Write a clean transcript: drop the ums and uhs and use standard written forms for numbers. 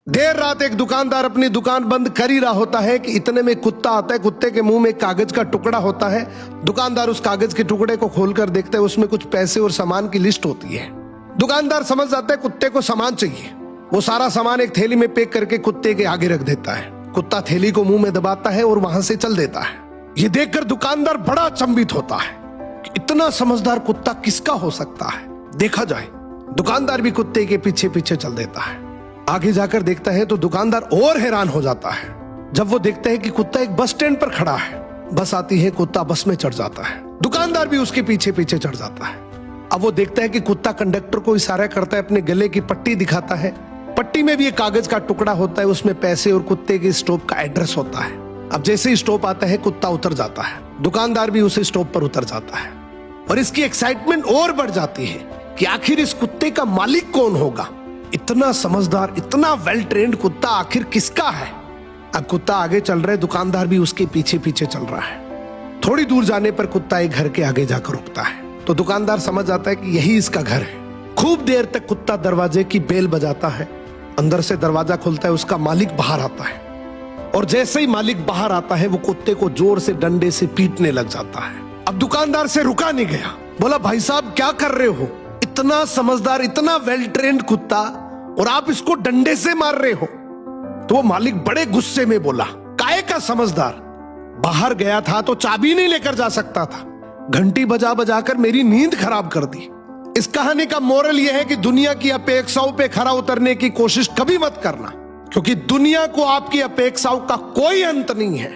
देर रात एक दुकानदार अपनी दुकान बंद कर ही रहा होता है कि इतने में कुत्ता आता है। कुत्ते के मुंह में एक कागज का टुकड़ा होता है। दुकानदार उस कागज के टुकड़े को खोलकर देखता है, उसमें कुछ पैसे और सामान की लिस्ट होती है। दुकानदार समझ जाता है कुत्ते को सामान चाहिए। वो सारा सामान एक थैली में पैक करके कुत्ते के आगे रख देता है। कुत्ता थैली को मुंह में दबाता है और वहां से चल देता है। ये देखकर दुकानदार बड़ा अचंभित होता है कि इतना समझदार कुत्ता किसका हो सकता है, देखा जाए। दुकानदार भी कुत्ते के पीछे पीछे चल देता है। आगे जाकर देखता है तो दुकानदार और हैरान हो जाता है जब वो देखता है कि कुत्ता एक बस स्टैंड पर खड़ा है। बस आती है, कुत्ता बस में चढ़ जाता है। दुकानदार भी उसके पीछे पीछे चढ़ जाता है। अब वो देखता है कि कुत्ता कंडक्टर को इशारा करता है, अपने गले की पट्टी दिखाता है। पट्टी में भी एक कागज का टुकड़ा होता है, उसमें पैसे और कुत्ते के स्टॉप का एड्रेस होता है। अब जैसे ही स्टॉप आता है, कुत्ता उतर जाता है। दुकानदार भी उस स्टॉप पर उतर जाता है और इसकी एक्साइटमेंट और बढ़ जाती है कि आखिर इस कुत्ते का मालिक कौन होगा। इतना समझदार, इतना वेल ट्रेन्ड कुत्ता आखिर किसका है। अब कुत्ता आगे चल रहा है, दुकानदार भी उसके पीछे पीछे चल रहा है। थोड़ी दूर जाने पर कुत्ता एक घर के आगे जाकर रुकता है तो दुकानदार समझ जाता है कि यही इसका घर है। खूब देर तक कुत्ता दरवाजे की बेल बजाता है। अंदर से दरवाजा खुलता है, उसका मालिक बाहर आता है और जैसे ही मालिक बाहर आता है वो कुत्ते को जोर से डंडे से पीटने लग जाता है। अब दुकानदार से रुका नहीं गया, बोला भाई साहब क्या कर रहे हो, इतना समझदार, इतना वेल ट्रेन्ड कुत्ता और आप इसको डंडे से मार रहे हो। तो वो मालिक बड़े गुस्से में बोला, काहे का समझदार, बाहर गया था तो चाबी नहीं लेकर जा सकता था, घंटी बजा बजाकर मेरी नींद खराब कर दी। इस कहानी का मोरल यह है कि दुनिया की अपेक्षाओं पे खरा उतरने की कोशिश कभी मत करना, क्योंकि दुनिया को आपकी अपेक्षाओं का कोई अंत नहीं है।